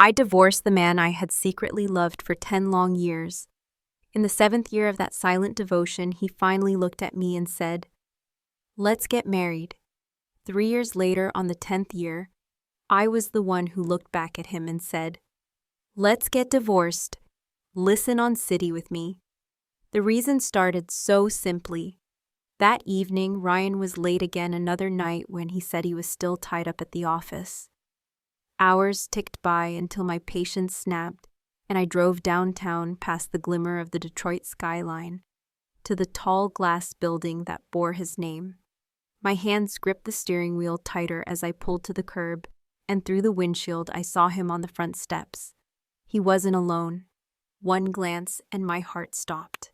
I divorced the man I had secretly loved for 10 long years. In the 7th year of that silent devotion, he finally looked at me and said, "Let's get married." 3 years later, on the 10th year, I was the one who looked back at him and said, "Let's get divorced. Listen on City with me." The reason started so simply. That evening, Ryan was late again another night when he said he was still tied up at the office. Hours ticked by until my patience snapped, and I drove downtown past the glimmer of the Detroit skyline to the tall glass building that bore his name. My hands gripped the steering wheel tighter as I pulled to the curb, and through the windshield I saw him on the front steps. He wasn't alone. One glance and my heart stopped.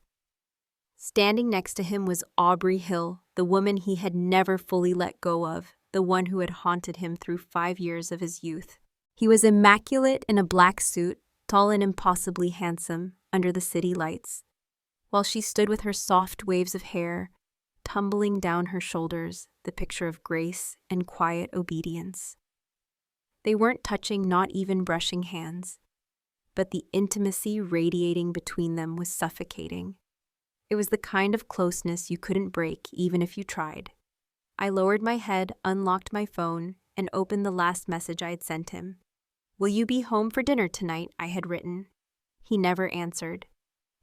Standing next to him was Aubrey Hill, the woman he had never fully let go of, the one who had haunted him through 5 years of his youth. He was immaculate in a black suit, tall and impossibly handsome, under the city lights, while she stood with her soft waves of hair tumbling down her shoulders, the picture of grace and quiet obedience. They weren't touching, not even brushing hands, but the intimacy radiating between them was suffocating. It was the kind of closeness you couldn't break even if you tried. I lowered my head, unlocked my phone, and opened the last message I had sent him. "Will you be home for dinner tonight?" I had written. He never answered.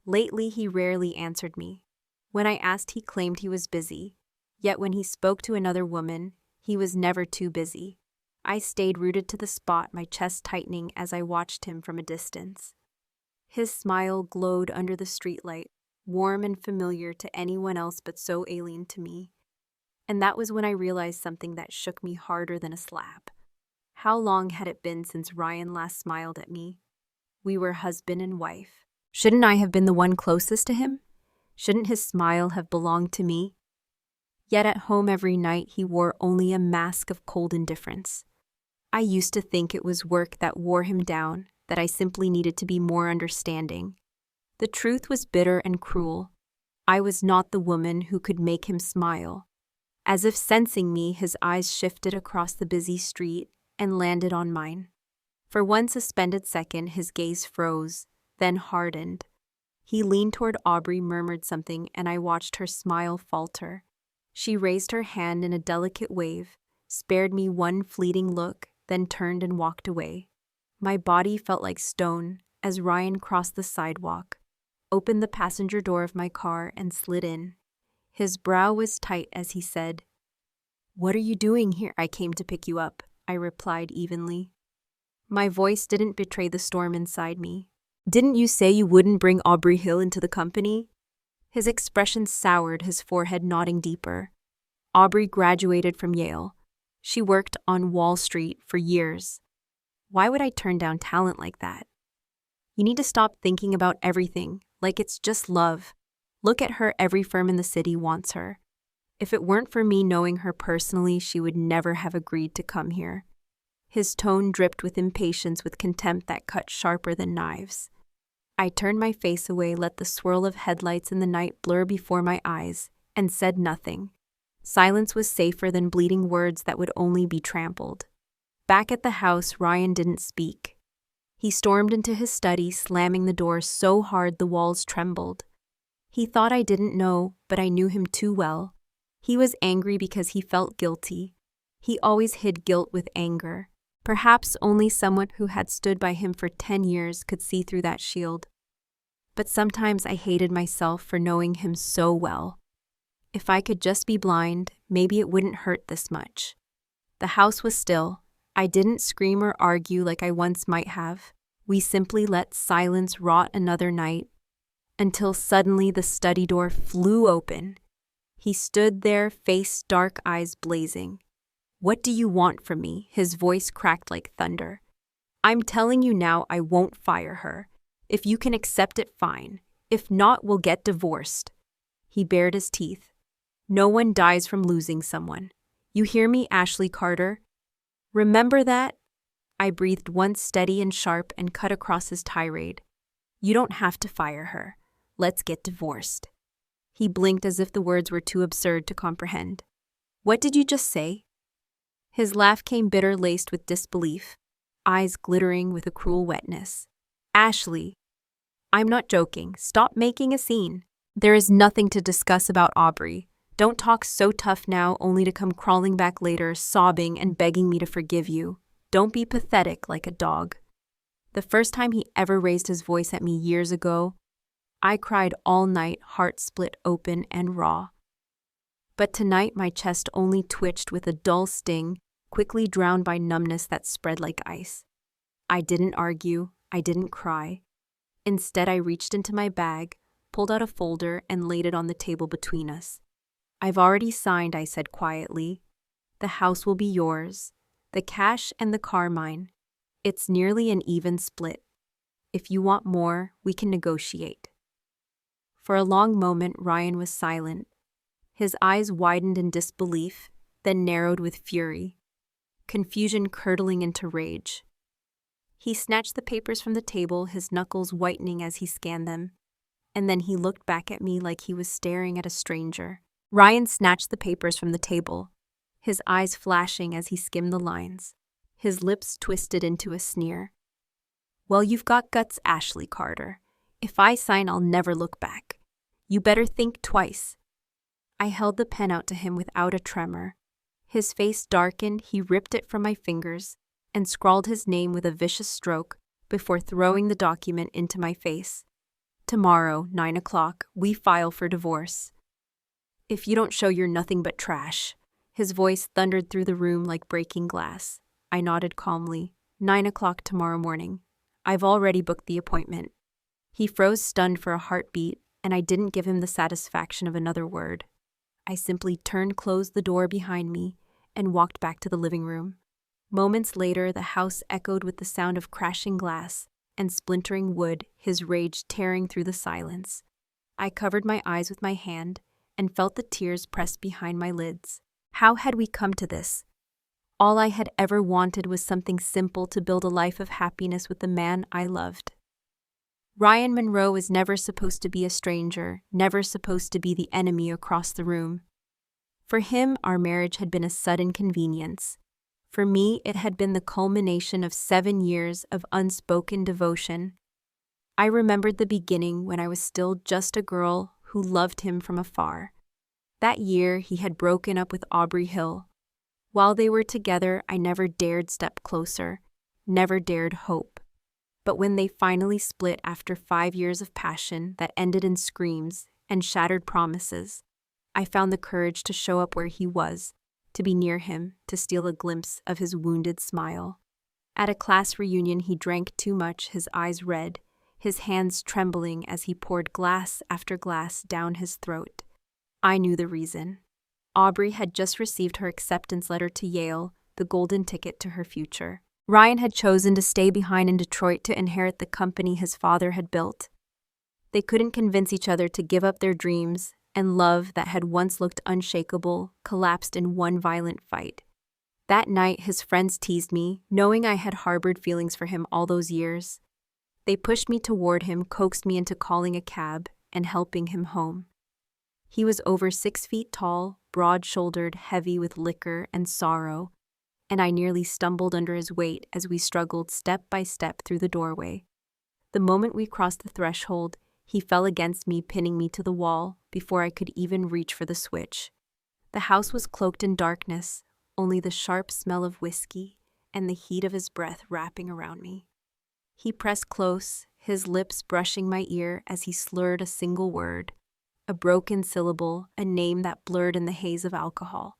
Lately, he rarely answered me. When I asked, he claimed he was busy. Yet when he spoke to another woman, he was never too busy. I stayed rooted to the spot, my chest tightening as I watched him from a distance. His smile glowed under the streetlight, warm and familiar to anyone else but so alien to me. And that was when I realized something that shook me harder than a slap. How long had it been since Ryan last smiled at me? We were husband and wife. Shouldn't I have been the one closest to him? Shouldn't his smile have belonged to me? Yet at home every night he wore only a mask of cold indifference. I used to think it was work that wore him down, that I simply needed to be more understanding. The truth was bitter and cruel. I was not the woman who could make him smile. As if sensing me, his eyes shifted across the busy street and landed on mine. For one suspended second, his gaze froze, then hardened. He leaned toward Aubrey, murmured something, and I watched her smile falter. She raised her hand in a delicate wave, spared me one fleeting look, then turned and walked away. My body felt like stone as Ryan crossed the sidewalk, opened the passenger door of my car, and slid in. His brow was tight as he said, "What are you doing here?" "I came to pick you up," I replied evenly. My voice didn't betray the storm inside me. "Didn't you say you wouldn't bring Aubrey Hill into the company?" His expression soured, his forehead nodding deeper. Aubrey graduated from Yale. She worked on Wall Street for years. Why would I turn down talent like that? You need to stop thinking about everything like it's just love. Look at her, every firm in the city wants her. If it weren't for me knowing her personally, she would never have agreed to come here. His tone dripped with impatience, with contempt that cut sharper than knives. I turned my face away, let the swirl of headlights in the night blur before my eyes, and said nothing. Silence was safer than bleeding words that would only be trampled. Back at the house, Ryan didn't speak. He stormed into his study, slamming the door so hard the walls trembled. He thought I didn't know, but I knew him too well. He was angry because he felt guilty. He always hid guilt with anger. Perhaps only someone who had stood by him for 10 years could see through that shield. But sometimes I hated myself for knowing him so well. If I could just be blind, maybe it wouldn't hurt this much. The house was still. I didn't scream or argue like I once might have. We simply let silence rot another night, until suddenly the study door flew open. He stood there, face dark, eyes blazing. "What do you want from me?" His voice cracked like thunder. "I'm telling you now, I won't fire her. If you can accept it, fine. If not, we'll get divorced." He bared his teeth. "No one dies from losing someone. You hear me, Ashley Carter? Remember that?" I breathed once steady and sharp and cut across his tirade. "You don't have to fire her. Let's get divorced." He blinked as if the words were too absurd to comprehend. "What did you just say?" His laugh came bitter, laced with disbelief. eyes glittering with a cruel wetness. Ashley, I'm not joking. Stop making a scene. There is nothing to discuss about Aubrey. Don't talk so tough now only to come crawling back later, sobbing and begging me to forgive you. Don't be pathetic like a dog. The first time he ever raised his voice at me years ago, I cried all night, heart split open and raw. But tonight my chest only twitched with a dull sting, quickly drowned by numbness that spread like ice. I didn't argue, I didn't cry. Instead, I reached into my bag, pulled out a folder, and laid it on the table between us. I've already signed, I said quietly. The house will be yours, the cash and the car mine. It's nearly an even split. If you want more, we can negotiate. For a long moment, Ryan was silent. His eyes widened in disbelief, then narrowed with fury, confusion curdling into rage. He snatched the papers from the table, his knuckles whitening as he scanned them, and then he looked back at me like he was staring at a stranger. Ryan snatched the papers from the table, his eyes flashing as he skimmed the lines, his lips twisted into a sneer. Well, you've got guts, Ashley Carter. If I sign, I'll never look back. You better think twice. I held the pen out to him without a tremor. His face darkened, he ripped it from my fingers and scrawled his name with a vicious stroke before throwing the document into my face. Tomorrow, 9 o'clock, we file for divorce. If you don't show you're nothing but trash. His voice thundered through the room like breaking glass. I nodded calmly. 9 o'clock tomorrow morning. I've already booked the appointment. He froze stunned for a heartbeat, and I didn't give him the satisfaction of another word. I simply closed the door behind me, and walked back to the living room. Moments later, the house echoed with the sound of crashing glass and splintering wood, his rage tearing through the silence. I covered my eyes with my hand and felt the tears press behind my lids. How had we come to this? All I had ever wanted was something simple to build a life of happiness with the man I loved. Ryan Monroe was never supposed to be a stranger, never supposed to be the enemy across the room. For him, our marriage had been a sudden convenience. For me, it had been the culmination of 7 years of unspoken devotion. I remembered the beginning when I was still just a girl who loved him from afar. That year, he had broken up with Aubrey Hill. While they were together, I never dared step closer, never dared hope. But when they finally split after 5 years of passion that ended in screams and shattered promises, I found the courage to show up where he was, to be near him, to steal a glimpse of his wounded smile. At a class reunion, he drank too much, his eyes red, his hands trembling as he poured glass after glass down his throat. I knew the reason. Aubrey had just received her acceptance letter to Yale, the golden ticket to her future. Ryan had chosen to stay behind in Detroit to inherit the company his father had built. They couldn't convince each other to give up their dreams, and love that had once looked unshakable collapsed in one violent fight. That night, his friends teased me, knowing I had harbored feelings for him all those years. They pushed me toward him, coaxed me into calling a cab, and helping him home. He was over 6 feet tall, broad-shouldered, heavy with liquor and sorrow, and I nearly stumbled under his weight as we struggled step by step through the doorway. The moment we crossed the threshold, he fell against me, pinning me to the wall before I could even reach for the switch. The house was cloaked in darkness, only the sharp smell of whiskey and the heat of his breath wrapping around me. He pressed close, his lips brushing my ear as he slurred a single word, a broken syllable, a name that blurred in the haze of alcohol.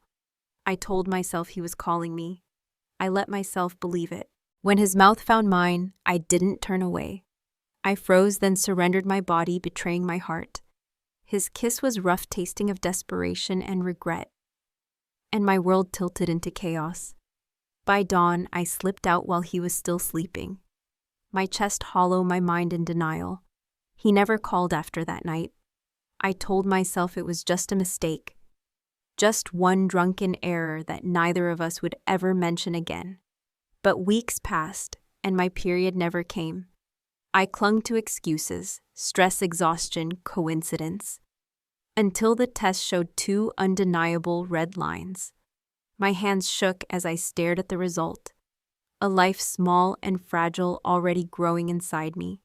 I told myself he was calling me. I let myself believe it. When his mouth found mine, I didn't turn away. I froze, then surrendered my body, betraying my heart. His kiss was rough, tasting of desperation and regret, and my world tilted into chaos. By dawn, I slipped out while he was still sleeping. My chest hollow, my mind in denial. He never called after that night. I told myself it was just a mistake, just one drunken error that neither of us would ever mention again. But weeks passed, and my period never came. I clung to excuses, stress, exhaustion, coincidence, until the test showed 2 undeniable red lines. My hands shook as I stared at the result. a life small and fragile already growing inside me.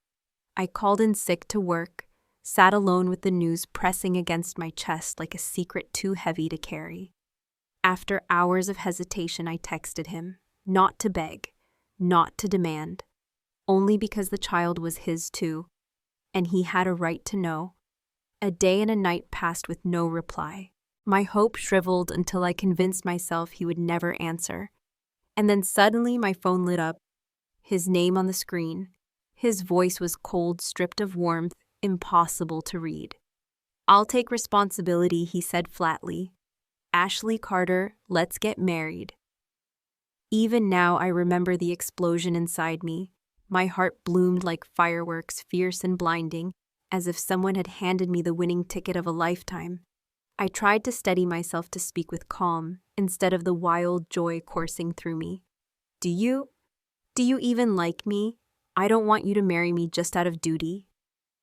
I called in sick to work, sat alone with the news pressing against my chest like a secret too heavy to carry. After hours of hesitation, I texted him, not to beg, not to demand, only because the child was his too, and he had a right to know. A day and a night passed with no reply. My hope shriveled until I convinced myself he would never answer. And then suddenly my phone lit up, his name on the screen. His voice was cold, stripped of warmth, impossible to read. "I'll take responsibility," he said flatly. "Ashley Carter, let's get married." Even now I remember the explosion inside me. My heart bloomed like fireworks, fierce and blinding, as if someone had handed me the winning ticket of a lifetime. I tried to steady myself to speak with calm, instead of the wild joy coursing through me. Do you even like me? I don't want you to marry me just out of duty."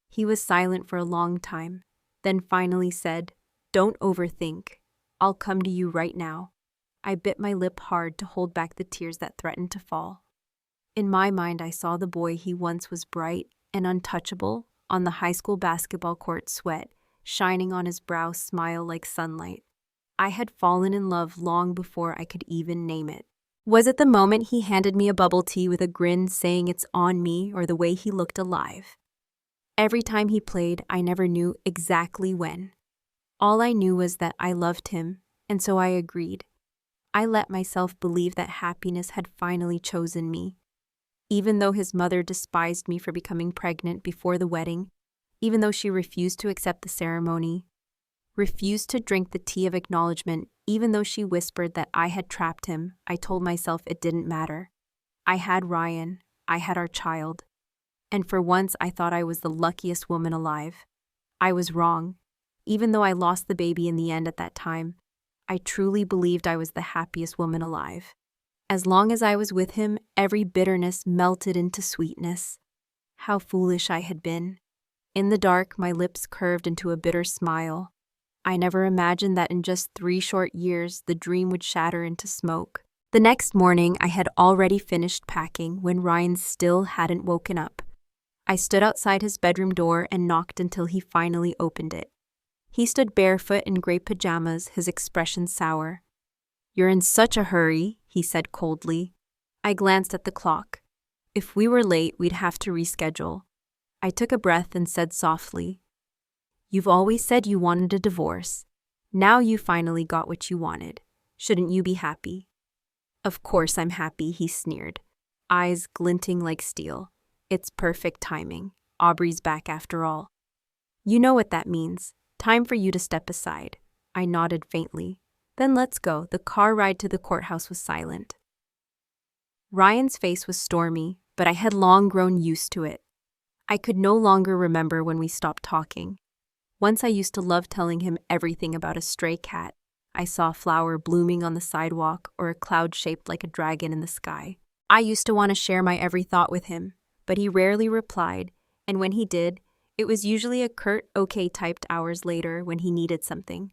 He was silent for a long time, then finally said, "Don't overthink. I'll come to you right now." I bit my lip hard to hold back the tears that threatened to fall. In my mind, I saw the boy he once was, bright and untouchable, on the high school basketball court, sweat shining on his brow, smile like sunlight. I had fallen in love long before I could even name it. Was it the moment he handed me a bubble tea with a grin saying it's on me, or the way he looked alive? Every time he played, I never knew exactly when. All I knew was that I loved him, and so I agreed. I let myself believe that happiness had finally chosen me. Even though his mother despised me for becoming pregnant before the wedding, even though she refused to accept the ceremony, refused to drink the tea of acknowledgement, even though she whispered that I had trapped him, I told myself it didn't matter. I had Ryan, I had our child, and for once I thought I was the luckiest woman alive. I was wrong. Even though I lost the baby in the end at that time, I truly believed I was the happiest woman alive. As long as I was with him, every bitterness melted into sweetness. How foolish I had been. In the dark, my lips curved into a bitter smile. I never imagined that in just 3 short years, the dream would shatter into smoke. The next morning, I had already finished packing when Ryan still hadn't woken up. I stood outside his bedroom door and knocked until he finally opened it. He stood barefoot in gray pajamas, his expression sour. "You're in such a hurry," he said coldly. I glanced at the clock. If we were late, we'd have to reschedule. I took a breath and said softly, "You've always said you wanted a divorce. Now you finally got what you wanted. Shouldn't you be happy?" "Of course I'm happy," he sneered, eyes glinting like steel. "It's perfect timing. Aubrey's back after all." "You know what that means. Time for you to step aside." I nodded faintly. "Then let's go." The car ride to the courthouse was silent. Ryan's face was stormy, but I had long grown used to it. I could no longer remember when we stopped talking. Once I used to love telling him everything about a stray cat. I saw a flower blooming on the sidewalk or a cloud shaped like a dragon in the sky. I used to want to share my every thought with him, but he rarely replied, and when he did, it was usually a curt okay typed hours later when he needed something.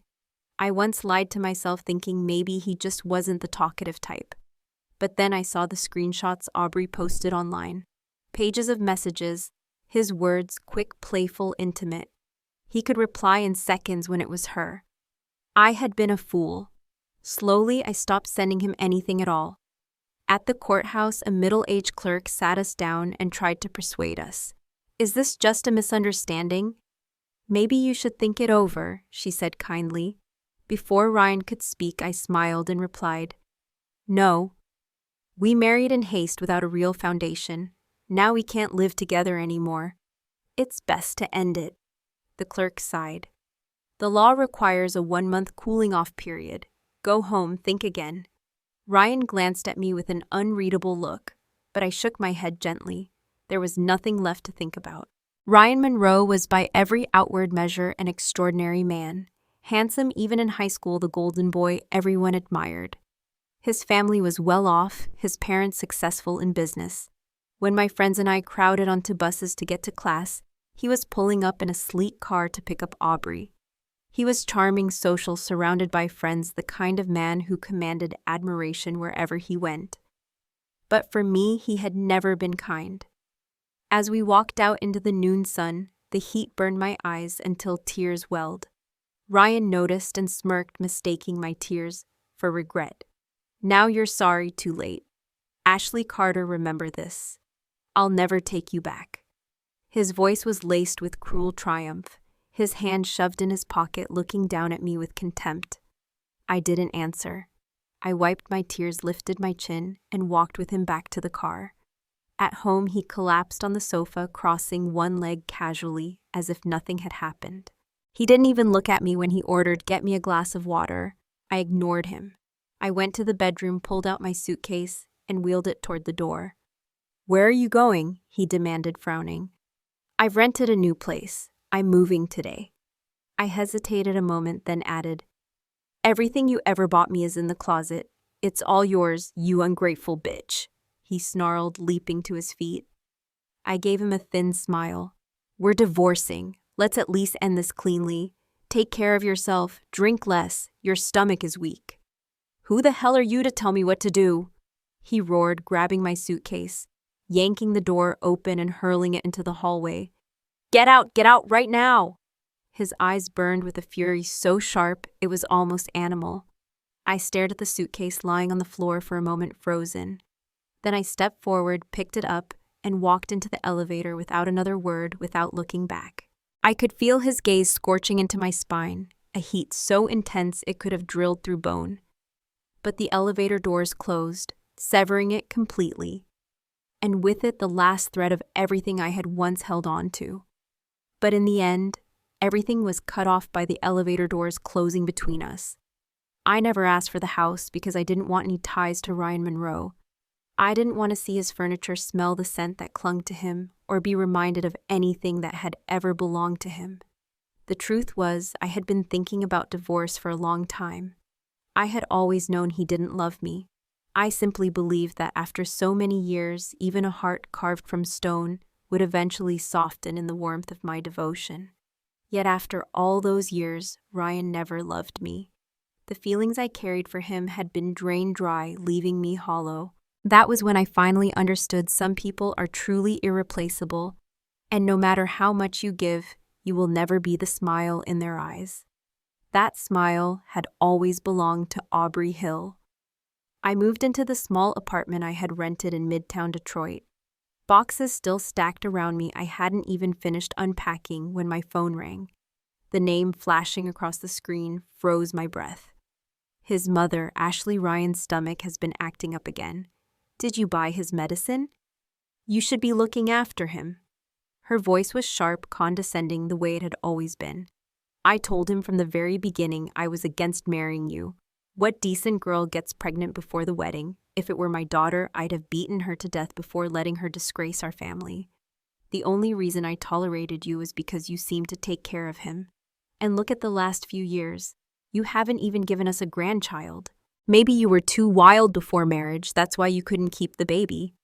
I once lied to myself thinking maybe he just wasn't the talkative type. But then I saw the screenshots Aubrey posted online. Pages of messages, his words quick, playful, intimate. He could reply in seconds when it was her. I had been a fool. Slowly, I stopped sending him anything at all. At the courthouse, a middle-aged clerk sat us down and tried to persuade us. "Is this just a misunderstanding? Maybe you should think it over," she said kindly. Before Ryan could speak, I smiled and replied, "No. We married in haste without a real foundation. Now we can't live together anymore. It's best to end it." The clerk sighed. "The law requires a 1-month cooling-off period. Go home, think again." Ryan glanced at me with an unreadable look, but I shook my head gently. There was nothing left to think about. Ryan Monroe was by every outward measure an extraordinary man. Handsome even in high school, the golden boy everyone admired. His family was well off, his parents successful in business. When my friends and I crowded onto buses to get to class, he was pulling up in a sleek car to pick up Aubrey. He was charming, social, surrounded by friends, the kind of man who commanded admiration wherever he went. But for me, he had never been kind. As we walked out into the noon sun, the heat burned my eyes until tears welled. Ryan noticed and smirked, mistaking my tears for regret. Now you're sorry, too late. Ashley Carter, remember this. I'll never take you back. His voice was laced with cruel triumph, his hand shoved in his pocket, looking down at me with contempt. I didn't answer. I wiped my tears, lifted my chin, and walked with him back to the car. At home, he collapsed on the sofa, crossing one leg casually, as if nothing had happened. He didn't even look at me when he ordered, "Get me a glass of water." I ignored him. I went to the bedroom, pulled out my suitcase, and wheeled it toward the door. "Where are you going?" he demanded, frowning. "I've rented a new place. I'm moving today." I hesitated a moment, then added, "Everything you ever bought me is in the closet. It's all yours, you ungrateful bitch," he snarled, leaping to his feet. I gave him a thin smile. "We're divorcing. Let's at least end this cleanly. Take care of yourself, drink less, your stomach is weak." "Who the hell are you to tell me what to do?" he roared, grabbing my suitcase, yanking the door open and hurling it into the hallway. Get out right now!" His eyes burned with a fury so sharp it was almost animal. I stared at the suitcase lying on the floor for a moment, frozen. Then I stepped forward, picked it up, and walked into the elevator without another word, without looking back. I could feel his gaze scorching into my spine, a heat so intense it could have drilled through bone. But the elevator doors closed, severing it completely, and with it the last thread of everything I had once held on to. But in the end, everything was cut off by the elevator doors closing between us. I never asked for the house because I didn't want any ties to Ryan Monroe. I didn't want to see his furniture, smell the scent that clung to him, or be reminded of anything that had ever belonged to him. The truth was, I had been thinking about divorce for a long time. I had always known he didn't love me. I simply believed that after so many years, even a heart carved from stone would eventually soften in the warmth of my devotion. Yet after all those years, Ryan never loved me. The feelings I carried for him had been drained dry, leaving me hollow. That was when I finally understood some people are truly irreplaceable, and no matter how much you give, you will never be the smile in their eyes. That smile had always belonged to Aubrey Hill. I moved into the small apartment I had rented in Midtown Detroit. Boxes still stacked around me, I hadn't even finished unpacking when my phone rang. The name flashing across the screen froze my breath. His mother, Ashley. Ryan's stomach has been acting up again. Did you buy his medicine? You should be looking after him. Her voice was sharp, condescending, the way it had always been. I told him from the very beginning I was against marrying you. What decent girl gets pregnant before the wedding? If it were my daughter, I'd have beaten her to death before letting her disgrace our family. The only reason I tolerated you is because you seemed to take care of him. And look at the last few years. You haven't even given us a grandchild. Maybe you were too wild before marriage, that's why you couldn't keep the baby.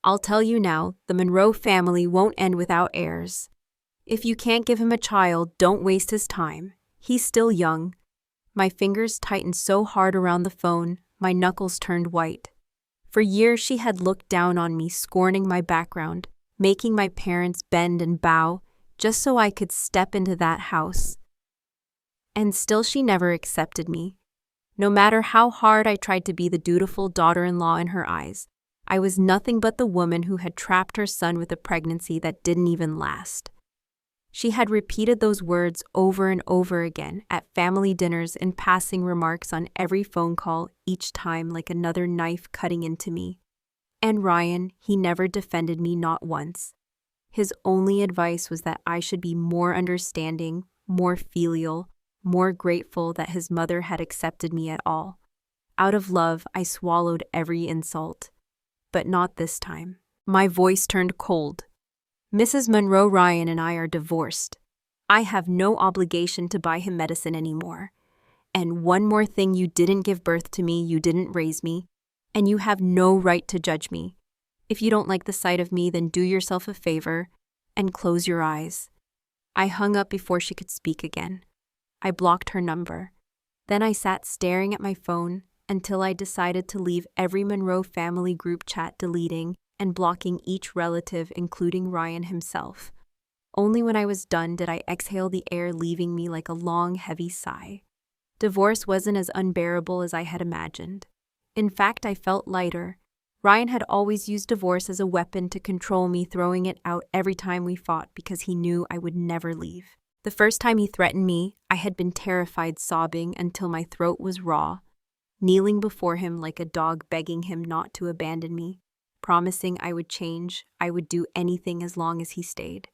I'll tell you now, the Monroe family won't end without heirs. If you can't give him a child, don't waste his time. He's still young. My fingers tightened so hard around the phone, my knuckles turned white. For years she had looked down on me, scorning my background, making my parents bend and bow, just so I could step into that house. And still she never accepted me. No matter how hard I tried to be the dutiful daughter-in-law in her eyes, I was nothing but the woman who had trapped her son with a pregnancy that didn't even last. She had repeated those words over and over again at family dinners, in passing remarks on every phone call, each time like another knife cutting into me. And Ryan, he never defended me, not once. His only advice was that I should be more understanding, more filial, more grateful that his mother had accepted me at all. Out of love, I swallowed every insult. But not this time. My voice turned cold. Mrs. Monroe, Ryan and I are divorced. I have no obligation to buy him medicine anymore. And one more thing, you didn't give birth to me, you didn't raise me, and you have no right to judge me. If you don't like the sight of me, then do yourself a favor and close your eyes. I hung up before she could speak again. I blocked her number. Then I sat staring at my phone, until I decided to leave every Monroe family group chat, deleting and blocking each relative, including Ryan himself. Only when I was done did I exhale the air, leaving me like a long, heavy sigh. Divorce wasn't as unbearable as I had imagined. In fact, I felt lighter. Ryan had always used divorce as a weapon to control me, throwing it out every time we fought because he knew I would never leave. The first time he threatened me, I had been terrified, sobbing until my throat was raw, kneeling before him like a dog, begging him not to abandon me, promising I would change, I would do anything as long as he stayed.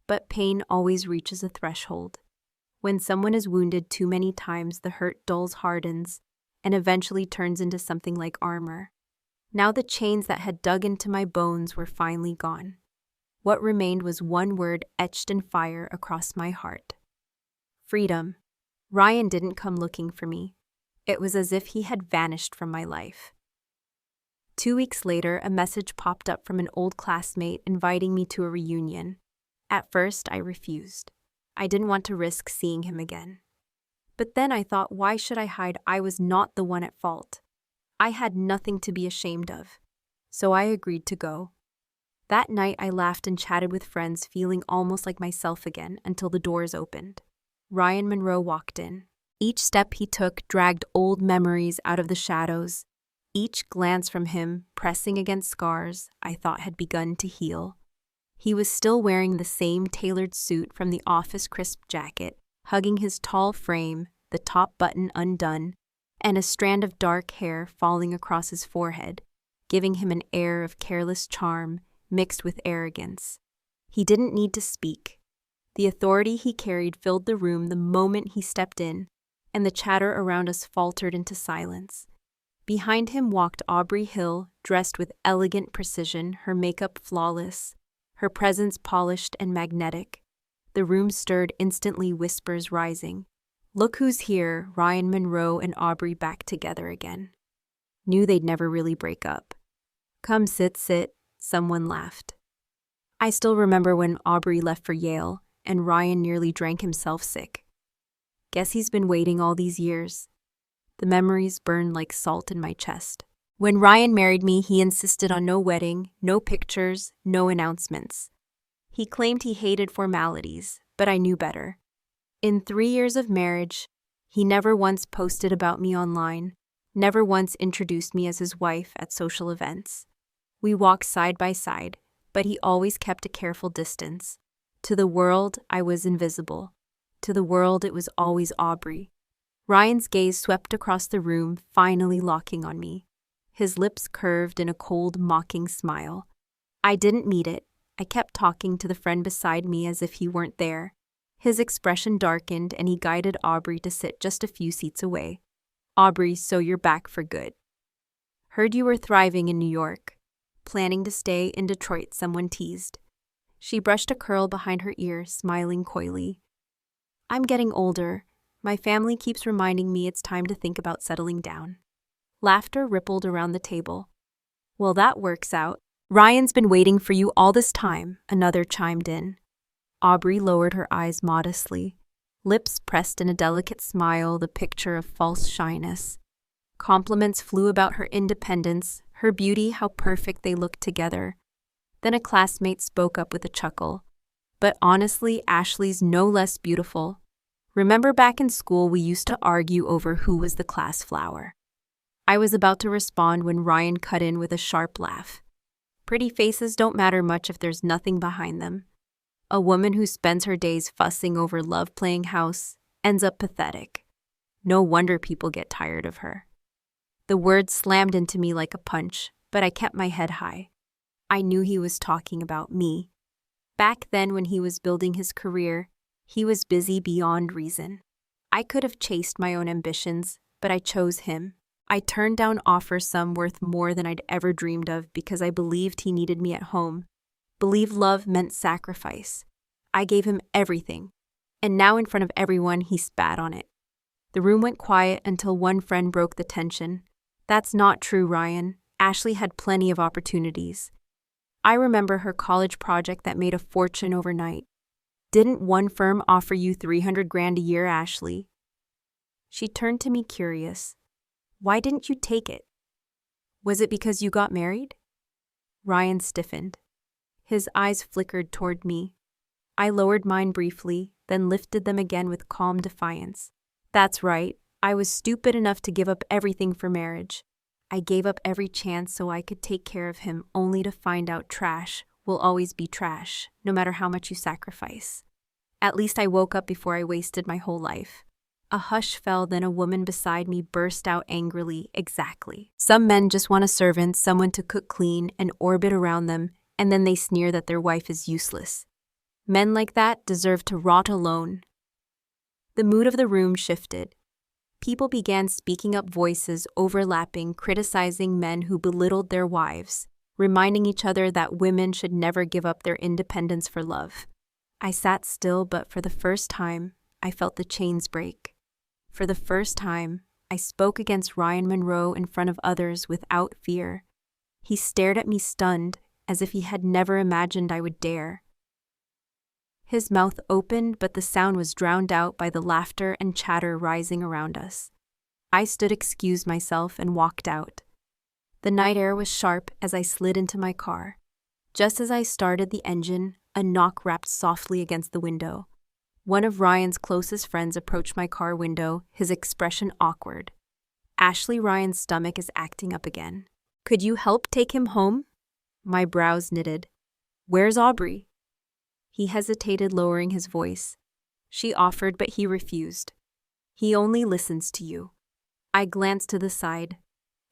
But pain always reaches a threshold. When someone is wounded too many times, the hurt dulls, hardens, and eventually turns into something like armor. Now the chains that had dug into my bones were finally gone. What remained was one word etched in fire across my heart: freedom. Ryan didn't come looking for me. It was as if he had vanished from my life. 2 weeks later, a message popped up from an old classmate inviting me to a reunion. At first, I refused. I didn't want to risk seeing him again. But then I thought, why should I hide? I was not the one at fault. I had nothing to be ashamed of. So I agreed to go. That night, I laughed and chatted with friends, feeling almost like myself again, until the doors opened. Ryan Monroe walked in. Each step he took dragged old memories out of the shadows. Each glance from him pressing against scars I thought had begun to heal. He was still wearing the same tailored suit from the office, crisp jacket, hugging his tall frame, the top button undone, and a strand of dark hair falling across his forehead, giving him an air of careless charm mixed with arrogance. He didn't need to speak. The authority he carried filled the room the moment he stepped in, and the chatter around us faltered into silence. Behind him walked Aubrey Hill, dressed with elegant precision, her makeup flawless, her presence polished and magnetic. The room stirred instantly, whispers rising. Look who's here, Ryan Monroe and Aubrey back together again. Knew they'd never really break up. Come sit, someone laughed. I still remember when Aubrey left for Yale and Ryan nearly drank himself sick. Guess he's been waiting all these years. The memories burned like salt in my chest. When Ryan married me, he insisted on no wedding, no pictures, no announcements. He claimed he hated formalities, but I knew better. In 3 years of marriage, he never once posted about me online, never once introduced me as his wife at social events. We walked side by side, but he always kept a careful distance. To the world, I was invisible. To the world, it was always Aubrey. Ryan's gaze swept across the room, finally locking on me. His lips curved in a cold, mocking smile. I didn't meet it. I kept talking to the friend beside me as if he weren't there. His expression darkened, and he guided Aubrey to sit just a few seats away. Aubrey, so you're back for good. Heard you were thriving in New York. Planning to stay in Detroit, someone teased. She brushed a curl behind her ear, smiling coyly. I'm getting older. My family keeps reminding me it's time to think about settling down. Laughter rippled around the table. Well, that works out. Ryan's been waiting for you all this time, another chimed in. Aubrey lowered her eyes modestly, lips pressed in a delicate smile, the picture of false shyness. Compliments flew about her independence, her beauty, how perfect they looked together. Then a classmate spoke up with a chuckle. But honestly, Ashley's no less beautiful. Remember back in school we used to argue over who was the class flower. I was about to respond when Ryan cut in with a sharp laugh. Pretty faces don't matter much if there's nothing behind them. A woman who spends her days fussing over love playing house ends up pathetic. No wonder people get tired of her. The words slammed into me like a punch, but I kept my head high. I knew he was talking about me. Back then, when he was building his career, he was busy beyond reason. I could have chased my own ambitions, but I chose him. I turned down offers, some worth more than I'd ever dreamed of, because I believed he needed me at home. Believed love meant sacrifice. I gave him everything, and now in front of everyone, he spat on it. The room went quiet until one friend broke the tension. That's not true, Ryan. Ashley had plenty of opportunities. I remember her college project that made a fortune overnight. Didn't one firm offer you $300,000 a year, Ashley? She turned to me curious. Why didn't you take it? Was it because you got married? Ryan stiffened. His eyes flickered toward me. I lowered mine briefly, then lifted them again with calm defiance. That's right. I was stupid enough to give up everything for marriage. I gave up every chance so I could take care of him, only to find out trash will always be trash, no matter how much you sacrifice. At least I woke up before I wasted my whole life. A hush fell, then a woman beside me burst out angrily. Exactly. Some men just want a servant, someone to cook clean and orbit around them, and then they sneer that their wife is useless. Men like that deserve to rot alone. The mood of the room shifted. People began speaking up, voices overlapping, criticizing men who belittled their wives, reminding each other that women should never give up their independence for love. I sat still, but for the first time, I felt the chains break. For the first time, I spoke against Ryan Monroe in front of others without fear. He stared at me stunned, as if he had never imagined I would dare. His mouth opened, but the sound was drowned out by the laughter and chatter rising around us. I stood, excused myself, and walked out. The night air was sharp as I slid into my car. Just as I started the engine, a knock rapped softly against the window. One of Ryan's closest friends approached my car window, his expression awkward. Ashley, Ryan's stomach is acting up again. Could you help take him home? My brows knitted. Where's Aubrey? He hesitated, lowering his voice. She offered, but he refused. He only listens to you. I glanced to the side.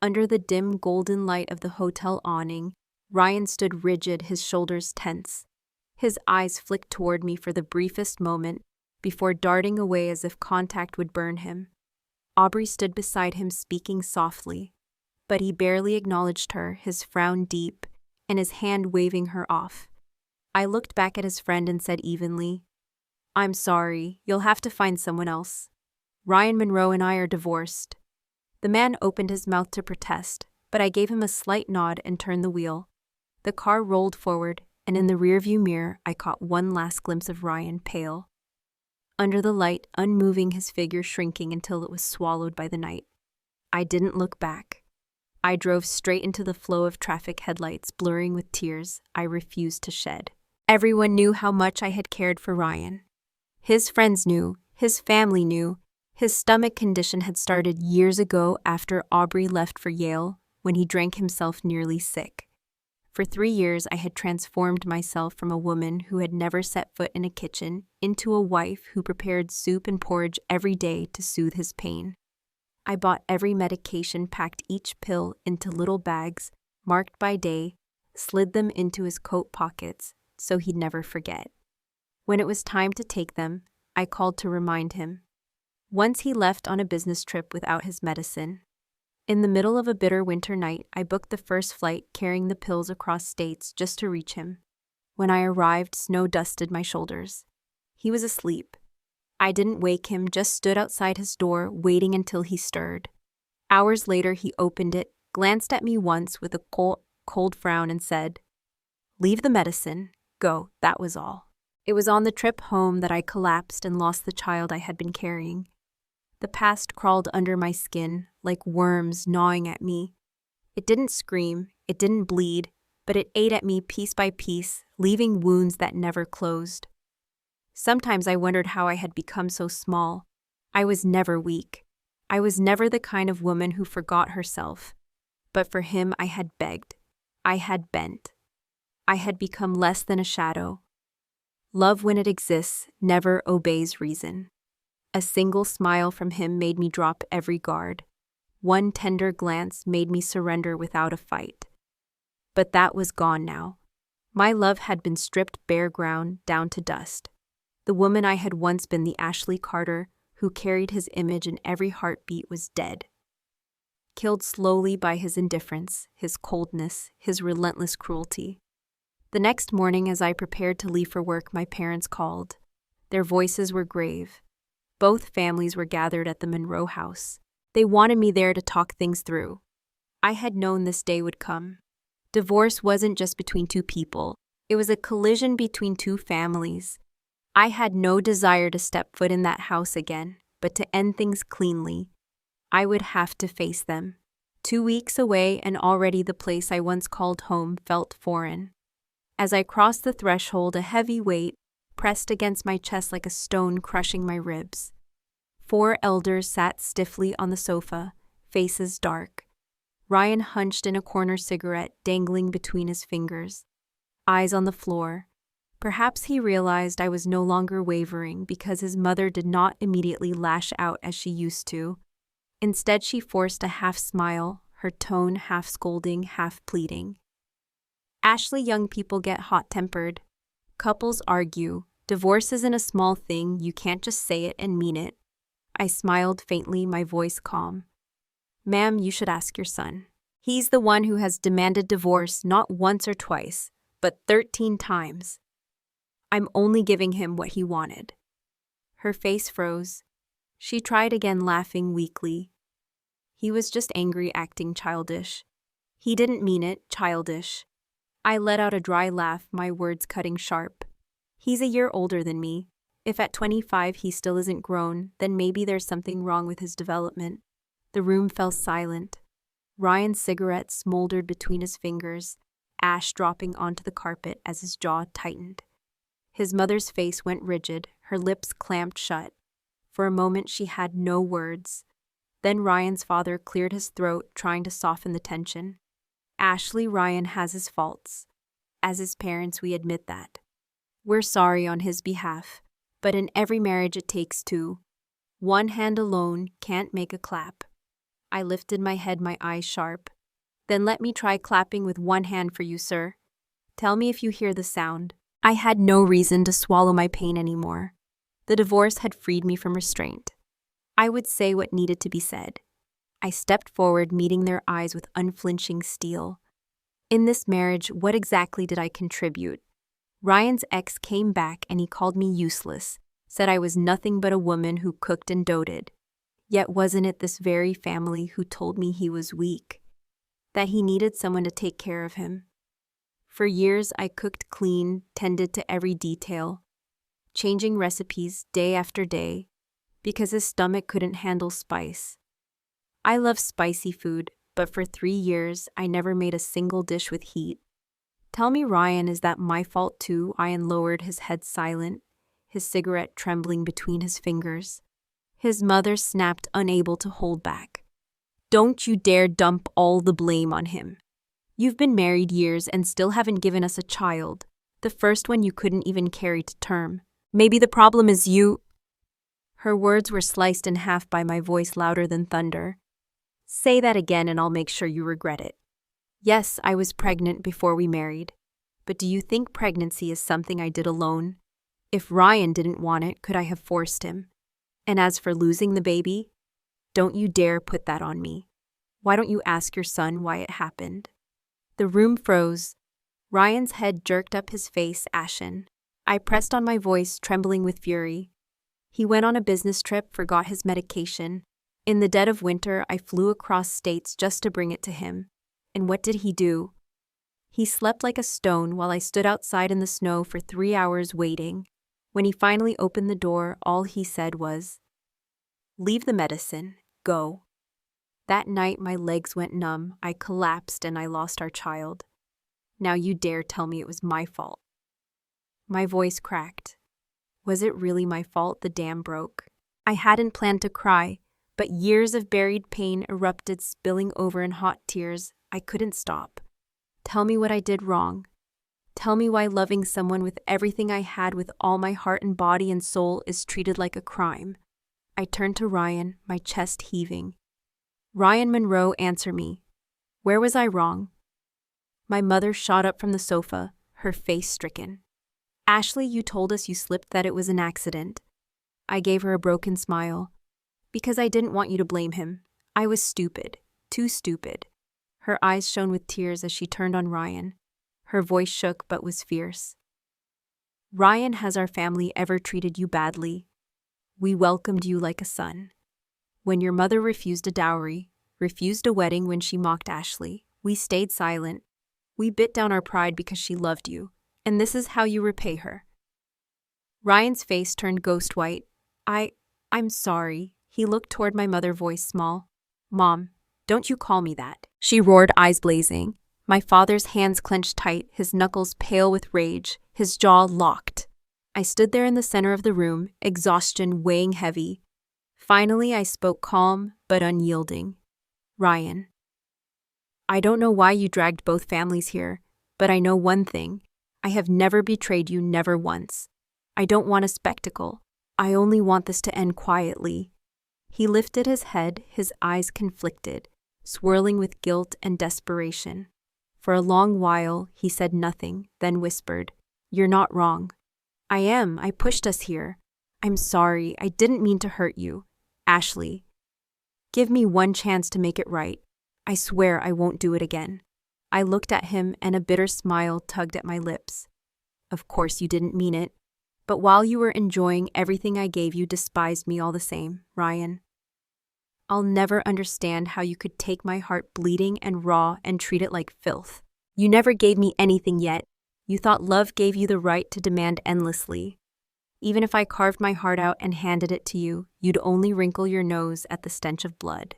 Under the dim golden light of the hotel awning, Ryan stood rigid, his shoulders tense. His eyes flicked toward me for the briefest moment, before darting away as if contact would burn him. Aubrey stood beside him, speaking softly, but he barely acknowledged her, his frown deep, and his hand waving her off. I looked back at his friend and said evenly, I'm sorry, you'll have to find someone else. Ryan Monroe and I are divorced. The man opened his mouth to protest, but I gave him a slight nod and turned the wheel. The car rolled forward, and in the rearview mirror I caught one last glimpse of Ryan, pale. Under the light, unmoving, his figure shrinking until it was swallowed by the night. I didn't look back. I drove straight into the flow of traffic, headlights blurring with tears I refused to shed. Everyone knew how much I had cared for Ryan. His friends knew, his family knew. His stomach condition had started years ago after Aubrey left for Yale, when he drank himself nearly sick. For 3 years, I had transformed myself from a woman who had never set foot in a kitchen into a wife who prepared soup and porridge every day to soothe his pain. I bought every medication, packed each pill into little bags, marked by day, slid them into his coat pockets so he'd never forget. When it was time to take them, I called to remind him. Once he left on a business trip without his medicine. In the middle of a bitter winter night, I booked the first flight, carrying the pills across states just to reach him. When I arrived, snow dusted my shoulders. He was asleep. I didn't wake him, just stood outside his door, waiting until he stirred. Hours later, he opened it, glanced at me once with a cold frown and said, "Leave the medicine. Go." That was all. It was on the trip home that I collapsed and lost the child I had been carrying. The past crawled under my skin, like worms gnawing at me. It didn't scream, it didn't bleed, but it ate at me piece by piece, leaving wounds that never closed. Sometimes I wondered how I had become so small. I was never weak. I was never the kind of woman who forgot herself. But for him, I had begged. I had bent. I had become less than a shadow. Love, when it exists, never obeys reason. A single smile from him made me drop every guard. One tender glance made me surrender without a fight. But that was gone now. My love had been stripped bare, ground down to dust. The woman I had once been, the Ashley Carter, who carried his image in every heartbeat, was dead. Killed slowly by his indifference, his coldness, his relentless cruelty. The next morning, as I prepared to leave for work, my parents called. Their voices were grave. Both families were gathered at the Monroe house. They wanted me there to talk things through. I had known this day would come. Divorce wasn't just between two people. It was a collision between two families. I had no desire to step foot in that house again, but to end things cleanly. I would have to face them. 2 weeks away, and already the place I once called home felt foreign. As I crossed the threshold, a heavy weight pressed against my chest like a stone, crushing my ribs. 4 elders sat stiffly on the sofa, faces dark. Ryan hunched in a corner, cigarette dangling between his fingers. Eyes on the floor. Perhaps he realized I was no longer wavering, because his mother did not immediately lash out as she used to. Instead, she forced a half-smile, her tone half-scolding, half-pleading. Ashley, young people get hot-tempered. Couples argue. Divorce isn't a small thing, you can't just say it and mean it. I smiled faintly, my voice calm. Ma'am, you should ask your son. He's the one who has demanded divorce not once or twice, but 13 times. I'm only giving him what he wanted. Her face froze. She tried again, laughing weakly. He was just angry, acting childish. He didn't mean it, childish. I let out a dry laugh, my words cutting sharp. He's a year older than me. If at 25 he still isn't grown, then maybe there's something wrong with his development. The room fell silent. Ryan's cigarette smoldered between his fingers, ash dropping onto the carpet as his jaw tightened. His mother's face went rigid, her lips clamped shut. For a moment she had no words. Then Ryan's father cleared his throat, trying to soften the tension. Ashley, Ryan has his faults. As his parents, we admit that. We're sorry on his behalf, but in every marriage it takes two. One hand alone can't make a clap. I lifted my head, my eyes sharp. Then let me try clapping with one hand for you, sir. Tell me if you hear the sound. I had no reason to swallow my pain anymore. The divorce had freed me from restraint. I would say what needed to be said. I stepped forward, meeting their eyes with unflinching steel. In this marriage, what exactly did I contribute? Ryan's ex came back and he called me useless, said I was nothing but a woman who cooked and doted. Yet wasn't it this very family who told me he was weak, that he needed someone to take care of him? For years I cooked clean, tended to every detail, changing recipes day after day, because his stomach couldn't handle spice. I love spicy food, but for 3 years I never made a single dish with heat. Tell me, Ryan, is that my fault too? Ryan lowered his head, silent, his cigarette trembling between his fingers. His mother snapped, unable to hold back. Don't you dare dump all the blame on him. You've been married years and still haven't given us a child, the first one you couldn't even carry to term. Maybe the problem is you. Her words were sliced in half by my voice, louder than thunder. Say that again and I'll make sure you regret it. Yes, I was pregnant before we married. But do you think pregnancy is something I did alone? If Ryan didn't want it, could I have forced him? And as for losing the baby, don't you dare put that on me. Why don't you ask your son why it happened? The room froze. Ryan's head jerked up, his face ashen. I pressed on my voice, trembling with fury. He went on a business trip, forgot his medication. In the dead of winter, I flew across states just to bring it to him. And what did he do? He slept like a stone while I stood outside in the snow for 3 hours waiting. When he finally opened the door, all he said was, "Leave the medicine. Go." That night, my legs went numb, I collapsed, and I lost our child. Now you dare tell me it was my fault. My voice cracked. Was it really my fault the dam broke? I hadn't planned to cry, but years of buried pain erupted, spilling over in hot tears. I couldn't stop. Tell me what I did wrong. Tell me why loving someone with everything I had, with all my heart and body and soul, is treated like a crime. I turned to Ryan, my chest heaving. Ryan Monroe, answer me. Where was I wrong? My mother shot up from the sofa, her face stricken. Ashley, you told us you slipped, that it was an accident. I gave her a broken smile. Because I didn't want you to blame him. I was stupid. Too stupid. Her eyes shone with tears as she turned on Ryan. Her voice shook but was fierce. Ryan, has our family ever treated you badly? We welcomed you like a son. When your mother refused a dowry, refused a wedding when she mocked Ashley, we stayed silent. We bit down our pride because she loved you. And this is how you repay her. Ryan's face turned ghost white. I'm sorry. He looked toward my mother, voice small. Mom, don't you call me that, she roared, eyes blazing. My father's hands clenched tight, his knuckles pale with rage, his jaw locked. I stood there in the center of the room, exhaustion weighing heavy. Finally, I spoke calm but unyielding. Ryan, I don't know why you dragged both families here, but I know one thing. I have never betrayed you, never once. I don't want a spectacle. I only want this to end quietly. He lifted his head, his eyes conflicted, swirling with guilt and desperation. For a long while, he said nothing, then whispered, "You're not wrong." "I am. I pushed us here. I'm sorry. I didn't mean to hurt you. Ashley, give me one chance to make it right. I swear I won't do it again." I looked at him and a bitter smile tugged at my lips. "Of course you didn't mean it. But while you were enjoying everything I gave you, despised me all the same, Ryan. I'll never understand how you could take my heart bleeding and raw and treat it like filth. You never gave me anything yet. You thought love gave you the right to demand endlessly. Even if I carved my heart out and handed it to you, you'd only wrinkle your nose at the stench of blood.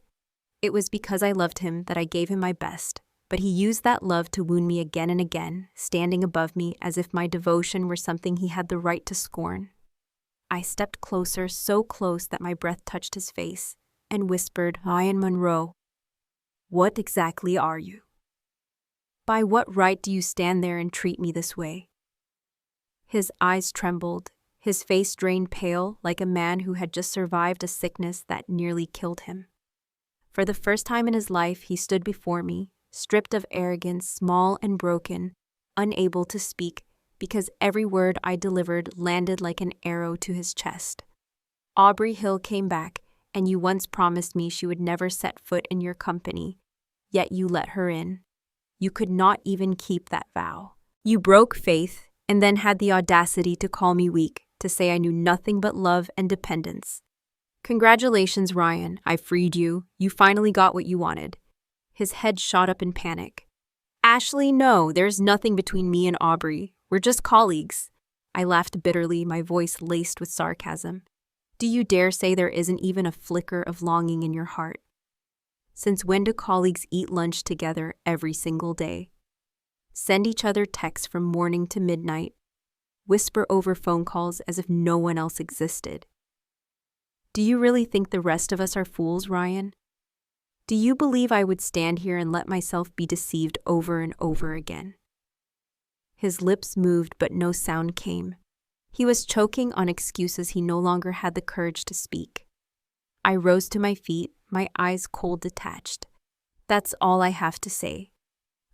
It was because I loved him that I gave him my best, but he used that love to wound me again and again, standing above me as if my devotion were something he had the right to scorn." I stepped closer, so close that my breath touched his face, and whispered, "Ryan Monroe, what exactly are you? By what right do you stand there and treat me this way?" His eyes trembled, his face drained pale like a man who had just survived a sickness that nearly killed him. For the first time in his life, he stood before me, stripped of arrogance, small and broken, unable to speak because every word I delivered landed like an arrow to his chest. "Aubrey Hill came back, and you once promised me she would never set foot in your company, yet you let her in. You could not even keep that vow. You broke faith and then had the audacity to call me weak, to say I knew nothing but love and dependence. Congratulations, Ryan. I freed you. You finally got what you wanted." His head shot up in panic. "Ashley, no, there's nothing between me and Aubrey. We're just colleagues." I laughed bitterly, my voice laced with sarcasm. "Do you dare say there isn't even a flicker of longing in your heart? Since when do colleagues eat lunch together every single day? Send each other texts from morning to midnight, whisper over phone calls as if no one else existed. Do you really think the rest of us are fools, Ryan? Do you believe I would stand here and let myself be deceived over and over again?" His lips moved, but no sound came. He was choking on excuses he no longer had the courage to speak. I rose to my feet, my eyes cold detached. "That's all I have to say.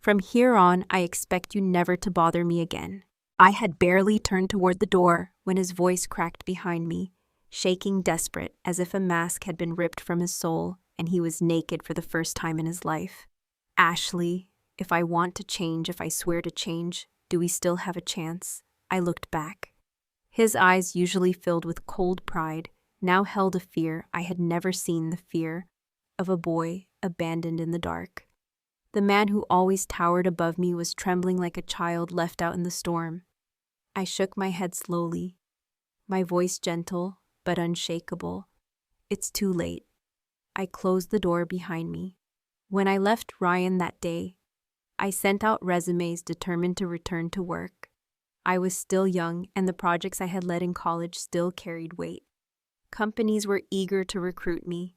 From here on, I expect you never to bother me again." I had barely turned toward the door when his voice cracked behind me, shaking desperate as if a mask had been ripped from his soul and he was naked for the first time in his life. "Ashley, if I want to change, if I swear to change, do we still have a chance?" I looked back. His eyes, usually filled with cold pride, now held a fear I had never seen, the fear of a boy abandoned in the dark. The man who always towered above me was trembling like a child left out in the storm. I shook my head slowly, my voice gentle but unshakable. "It's too late." I closed the door behind me. When I left Ryan that day, I sent out resumes determined to return to work. I was still young, and the projects I had led in college still carried weight. Companies were eager to recruit me.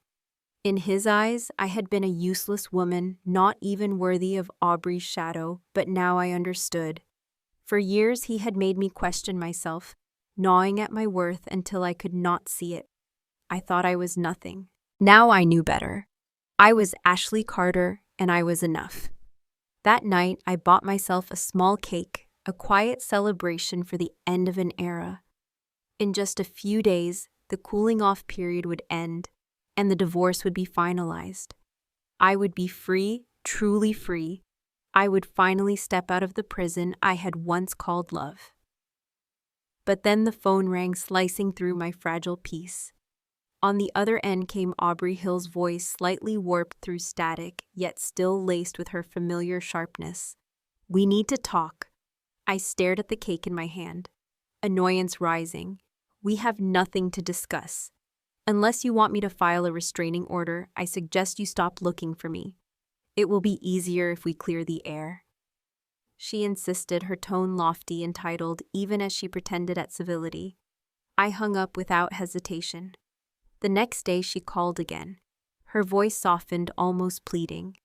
In his eyes, I had been a useless woman, not even worthy of Aubrey's shadow, but now I understood. For years, he had made me question myself, gnawing at my worth until I could not see it. I thought I was nothing. Now I knew better. I was Ashley Carter, and I was enough. That night, I bought myself a small cake, a quiet celebration for the end of an era. In just a few days, the cooling-off period would end, and the divorce would be finalized. I would be free, truly free. I would finally step out of the prison I had once called love. But then the phone rang, slicing through my fragile peace. On the other end came Aubrey Hill's voice, slightly warped through static, yet still laced with her familiar sharpness. "We need to talk." I stared at the cake in my hand, annoyance rising. "We have nothing to discuss. Unless you want me to file a restraining order, I suggest you stop looking for me. It will be easier if we clear the air." She insisted, her tone lofty, entitled, even as she pretended at civility. I hung up without hesitation. The next day she called again. Her voice softened, almost pleading.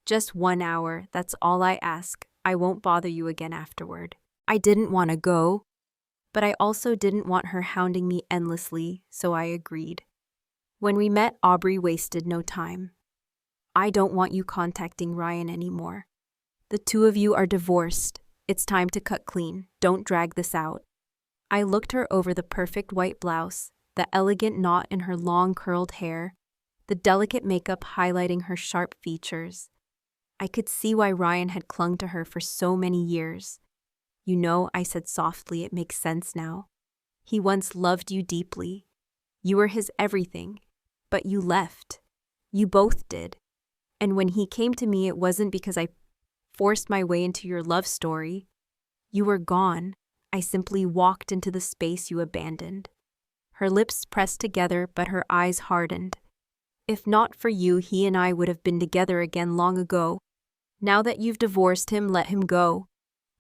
"Just 1 hour, that's all I ask. I won't bother you again afterward." I didn't want to go, but I also didn't want her hounding me endlessly, so I agreed. When we met, Aubrey wasted no time. "I don't want you contacting Ryan anymore. The two of you are divorced. It's time to cut clean. Don't drag this out." I looked her over the perfect white blouse, the elegant knot in her long curled hair, the delicate makeup highlighting her sharp features. I could see why Ryan had clung to her for so many years. "You know," I said softly, "it makes sense now. He once loved you deeply. You were his everything, but you left. You both did. And when he came to me, it wasn't because I forced my way into your love story. You were gone. I simply walked into the space you abandoned." Her lips pressed together, but her eyes hardened. "If not for you, he and I would have been together again long ago. Now that you've divorced him, let him go."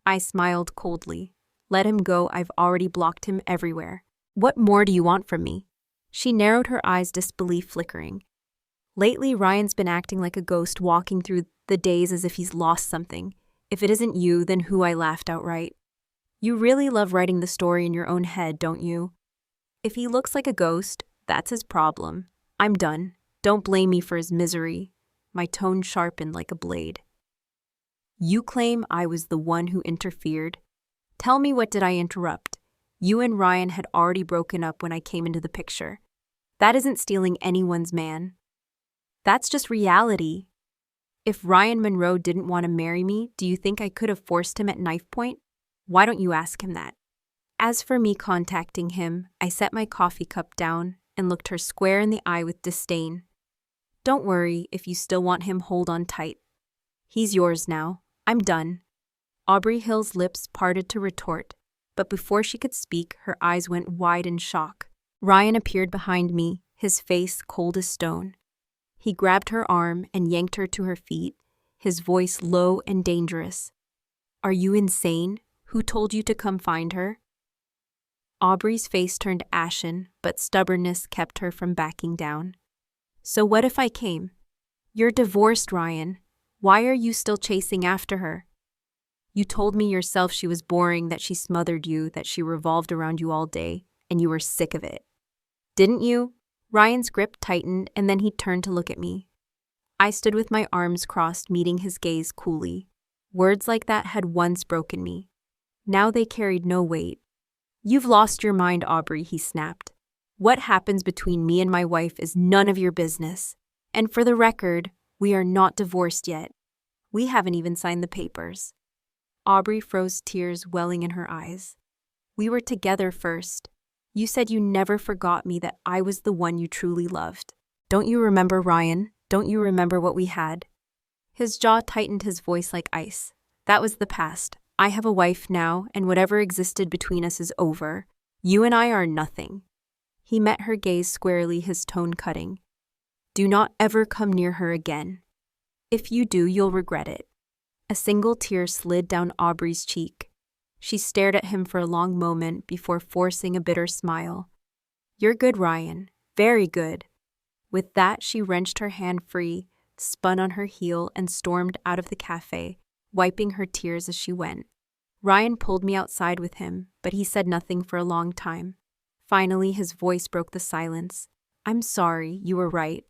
I smiled coldly. "Let him go. I've already blocked him everywhere. What more do you want from me?" She narrowed her eyes, disbelief flickering. "Lately, Ryan's been acting like a ghost, walking through the days as if he's lost something. If it isn't you, then who?" I laughed outright. "You really love writing the story in your own head, don't you? If he looks like a ghost, that's his problem. I'm done. Don't blame me for his misery." My tone sharpened like a blade. "You claim I was the one who interfered? Tell me, what did I interrupt? You and Ryan had already broken up when I came into the picture. That isn't stealing anyone's man. That's just reality. If Ryan Monroe didn't want to marry me, do you think I could have forced him at knife point? Why don't you ask him that? As for me contacting him, I set my coffee cup down and looked her square in the eye with disdain. Don't worry, if you still want him, hold on tight. He's yours now. I'm done." Aubrey Hill's lips parted to retort, but before she could speak, her eyes went wide in shock. Ryan appeared behind me, his face cold as stone. He grabbed her arm and yanked her to her feet, his voice low and dangerous. "Are you insane? Who told you to come find her?" Aubrey's face turned ashen, but stubbornness kept her from backing down. "So what if I came? You're divorced, Ryan. Why are you still chasing after her? You told me yourself she was boring, that she smothered you, that she revolved around you all day, and you were sick of it. Didn't you?" Ryan's grip tightened, and then he turned to look at me. I stood with my arms crossed, meeting his gaze coolly. Words like that had once broken me. Now they carried no weight. "You've lost your mind, Aubrey," he snapped. "What happens between me and my wife is none of your business. And for the record, we are not divorced yet. We haven't even signed the papers." Aubrey froze, tears welling in her eyes. "We were together first. You said you never forgot me, that I was the one you truly loved. Don't you remember, Ryan? Don't you remember what we had?" His jaw tightened, his voice like ice. "That was the past. I have a wife now, and whatever existed between us is over. You and I are nothing." He met her gaze squarely, his tone cutting. "Do not ever come near her again. If you do, you'll regret it." A single tear slid down Aubrey's cheek. She stared at him for a long moment before forcing a bitter smile. "You're good, Ryan. Very good." With that, she wrenched her hand free, spun on her heel, and stormed out of the cafe, wiping her tears as she went. Ryan pulled me outside with him, but he said nothing for a long time. Finally, his voice broke the silence. "I'm sorry, you were right.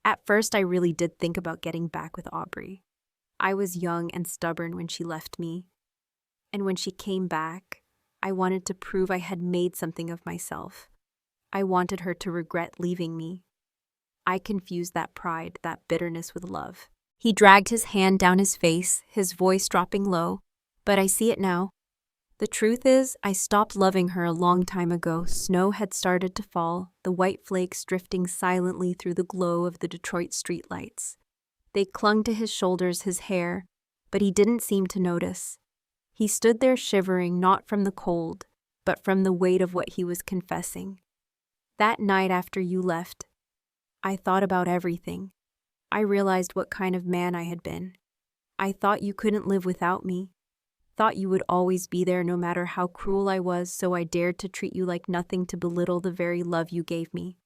At first, I really did think about getting back with Aubrey. I was young and stubborn when she left me. And when she came back, I wanted to prove I had made something of myself. I wanted her to regret leaving me. I confused that pride, that bitterness with love." He dragged his hand down his face, his voice dropping low. "But I see it now. The truth is, I stopped loving her a long time ago." Snow had started to fall, the white flakes drifting silently through the glow of the Detroit streetlights. They clung to his shoulders, his hair, but he didn't seem to notice. He stood there shivering, not from the cold, but from the weight of what he was confessing. That night after you left, I thought about everything. I realized what kind of man I had been. I thought you couldn't live without me. Thought you would always be there no matter how cruel I was, so I dared to treat you like nothing to belittle the very love you gave me.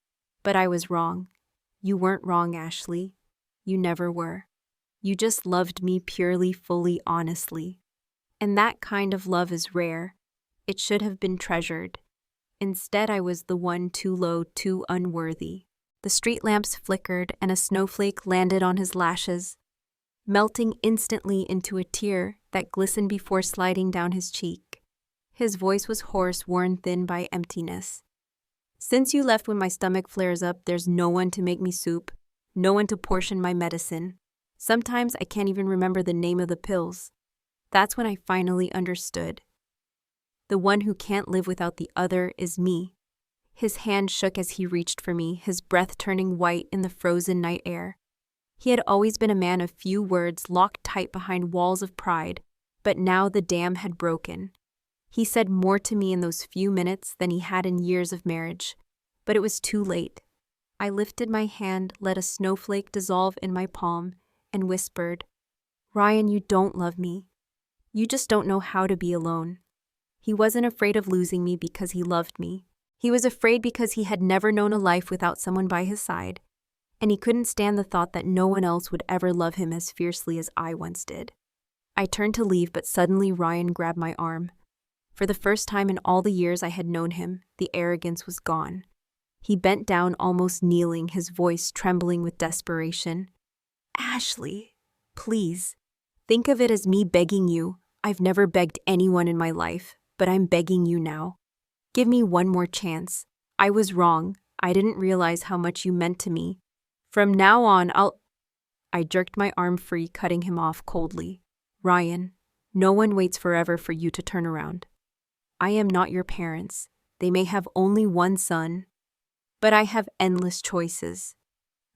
But I was wrong. You weren't wrong, Ashley. You never were. You just loved me purely, fully, honestly. And that kind of love is rare. It should have been treasured. Instead, I was the one too low, too unworthy. The street lamps flickered and a snowflake landed on his lashes, melting instantly into a tear that glistened before sliding down his cheek. His voice was hoarse, worn thin by emptiness. Since you left, when my stomach flares up, there's no one to make me soup, no one to portion my medicine. Sometimes I can't even remember the name of the pills. That's when I finally understood. The one who can't live without the other is me. His hand shook as he reached for me, his breath turning white in the frozen night air. He had always been a man of few words, locked tight behind walls of pride, but now the dam had broken. He said more to me in those few minutes than he had in years of marriage, but it was too late. I lifted my hand, let a snowflake dissolve in my palm, and whispered, "Ryan, you don't love me. You just don't know how to be alone." He wasn't afraid of losing me because he loved me. He was afraid because he had never known a life without someone by his side, and he couldn't stand the thought that no one else would ever love him as fiercely as I once did. I turned to leave, but suddenly Ryan grabbed my arm. For the first time in all the years I had known him, the arrogance was gone. He bent down, almost kneeling, his voice trembling with desperation. "Ashley, please, think of it as me begging you. I've never begged anyone in my life, but I'm begging you now. Give me one more chance. I was wrong. I didn't realize how much you meant to me. From now on, I jerked my arm free, cutting him off coldly. "Ryan, no one waits forever for you to turn around. I am not your parents. They may have only one son, but I have endless choices.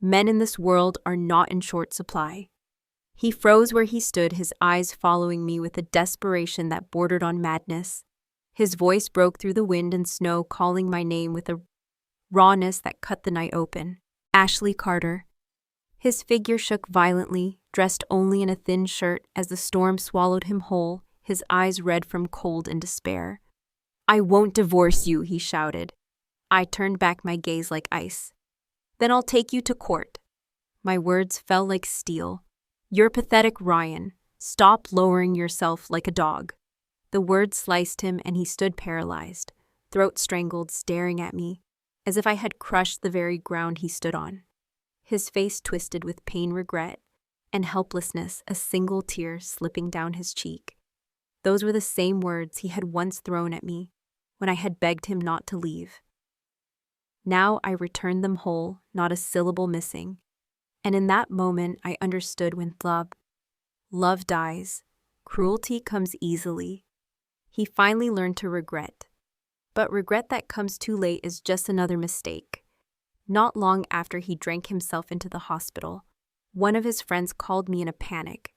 Men in this world are not in short supply." He froze where he stood, his eyes following me with a desperation that bordered on madness. His voice broke through the wind and snow, calling my name with a rawness that cut the night open. "Ashley Carter." His figure shook violently, dressed only in a thin shirt as the storm swallowed him whole, his eyes red from cold and despair. "I won't divorce you," he shouted. I turned back, my gaze like ice. "Then I'll take you to court." My words fell like steel. "You're pathetic, Ryan. Stop lowering yourself like a dog." The words sliced him, and he stood paralyzed, throat strangled, staring at me, as if I had crushed the very ground he stood on. His face twisted with pain, regret, and helplessness, a single tear slipping down his cheek. Those were the same words he had once thrown at me when I had begged him not to leave. Now I returned them whole, not a syllable missing. And in that moment I understood, when love dies, cruelty comes easily. He finally learned to regret. But regret that comes too late is just another mistake. Not long after he drank himself into the hospital, one of his friends called me in a panic.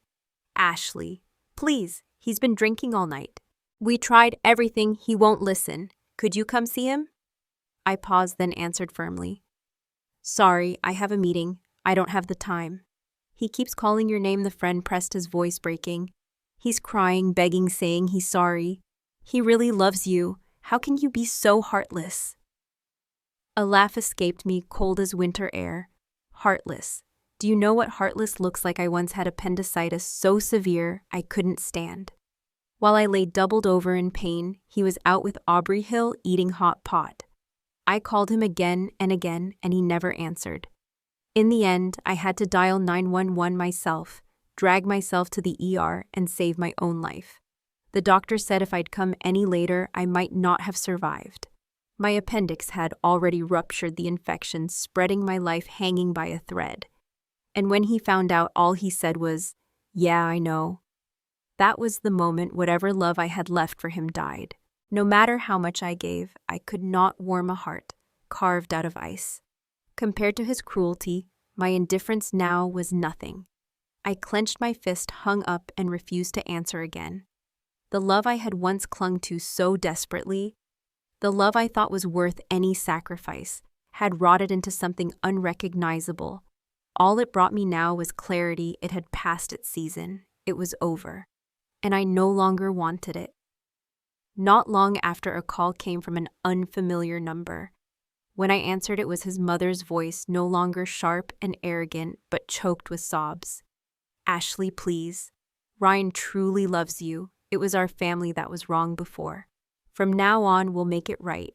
"Ashley, please, he's been drinking all night. We tried everything, he won't listen. Could you come see him?" I paused, then answered firmly. "Sorry, I have a meeting. I don't have the time." "He keeps calling your name," the friend pressed, his voice breaking. "He's crying, begging, saying he's sorry. He really loves you. How can you be so heartless?" A laugh escaped me, cold as winter air. Heartless. Do you know what heartless looks like? I once had appendicitis so severe I couldn't stand. While I lay doubled over in pain, he was out with Aubrey Hill eating hot pot. I called him again and again, and he never answered. In the end, I had to dial 911 myself, drag myself to the ER, and save my own life. The doctor said if I'd come any later, I might not have survived. My appendix had already ruptured, the infection spreading, my life hanging by a thread. And when he found out, all he said was, "Yeah, I know." That was the moment whatever love I had left for him died. No matter how much I gave, I could not warm a heart carved out of ice. Compared to his cruelty, my indifference now was nothing. I clenched my fist, hung up, and refused to answer again. The love I had once clung to so desperately, the love I thought was worth any sacrifice, had rotted into something unrecognizable. All it brought me now was clarity. It had passed its season. It was over. And I no longer wanted it. Not long after, a call came from an unfamiliar number. When I answered, it was his mother's voice, no longer sharp and arrogant, but choked with sobs. "Ashley, please. Ryan truly loves you. It was our family that was wrong before. From now on, we'll make it right.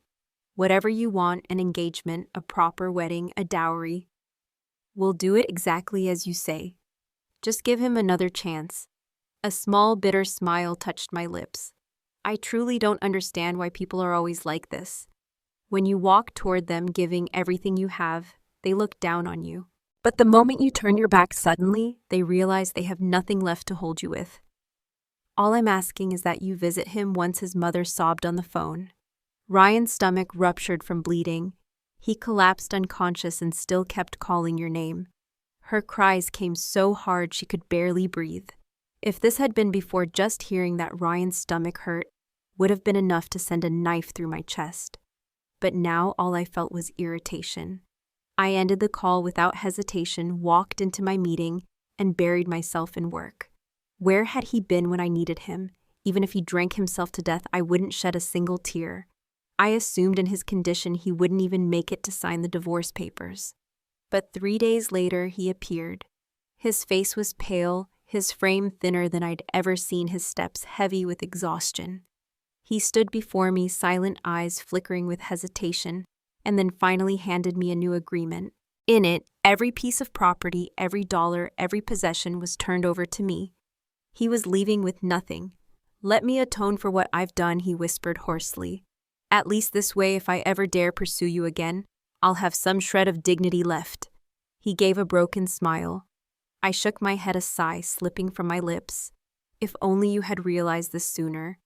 Whatever you want, an engagement, a proper wedding, a dowry. We'll do it exactly as you say. Just give him another chance." A small, bitter smile touched my lips. I truly don't understand why people are always like this. When you walk toward them giving everything you have, they look down on you. But the moment you turn your back suddenly, they realize they have nothing left to hold you with. All I'm asking is that you visit him once, his mother sobbed on the phone. Ryan's stomach ruptured from bleeding. He collapsed unconscious and still kept calling your name. Her cries came so hard she could barely breathe. If this had been before, just hearing that Ryan's stomach hurt would have been enough to send a knife through my chest. But now all I felt was irritation. I ended the call without hesitation, walked into my meeting, and buried myself in work. Where had he been when I needed him? Even if he drank himself to death, I wouldn't shed a single tear. I assumed in his condition he wouldn't even make it to sign the divorce papers. But 3 days later, he appeared. His face was pale, his frame thinner than I'd ever seen, his steps heavy with exhaustion. He stood before me, silent eyes flickering with hesitation, and then finally handed me a new agreement. In it, every piece of property, every dollar, every possession was turned over to me. He was leaving with nothing. "Let me atone for what I've done," he whispered hoarsely. "At least this way, if I ever dare pursue you again, I'll have some shred of dignity left." He gave a broken smile. I shook my head, a sigh slipping from my lips. If only you had realized this sooner.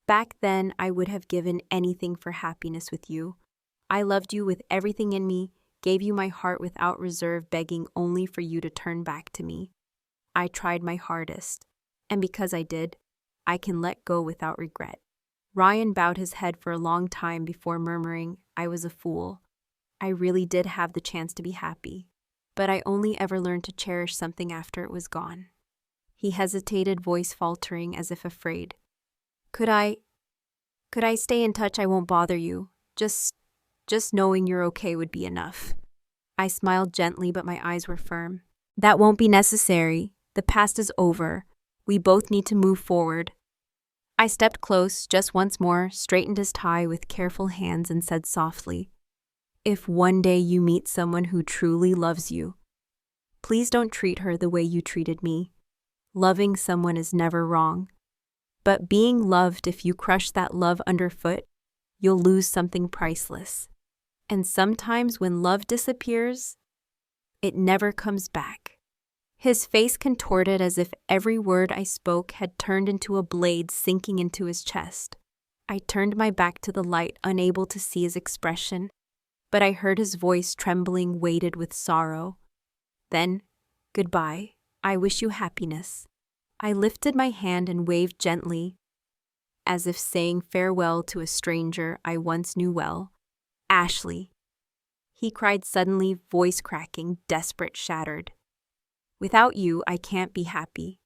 Back then, I would have given anything for happiness with you. I loved you with everything in me, gave you my heart without reserve, begging only for you to turn back to me. I tried my hardest, and because I did, I can let go without regret. Ryan bowed his head for a long time before murmuring, "I was a fool. I really did have the chance to be happy, but I only ever learned to cherish something after it was gone." He hesitated, voice faltering as if afraid. Could I stay in touch? I won't bother you. Just knowing you're okay would be enough." I smiled gently, but my eyes were firm. "That won't be necessary. The past is over. We both need to move forward." I stepped close, just once more, straightened his tie with careful hands, and said softly, "If one day you meet someone who truly loves you, please don't treat her the way you treated me. Loving someone is never wrong. But being loved, if you crush that love underfoot, you'll lose something priceless. And sometimes when love disappears, it never comes back." His face contorted as if every word I spoke had turned into a blade sinking into his chest. I turned my back to the light, unable to see his expression, but I heard his voice trembling, weighted with sorrow. Then, "Goodbye. I wish you happiness." I lifted my hand and waved gently, as if saying farewell to a stranger I once knew well. "Ashley," he cried suddenly, voice cracking, desperate, shattered. "Without you, I can't be happy."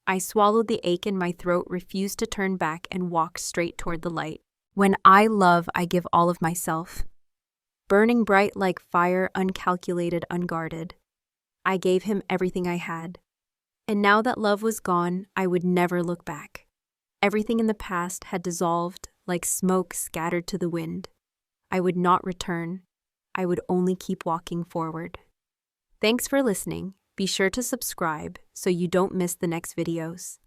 I swallowed the ache in my throat, refused to turn back, and walked straight toward the light. When I love, I give all of myself. Burning bright like fire, uncalculated, unguarded. I gave him everything I had. And now that love was gone, I would never look back. Everything in the past had dissolved like smoke scattered to the wind. I would not return. I would only keep walking forward. Thanks for listening. Be sure to subscribe so you don't miss the next videos.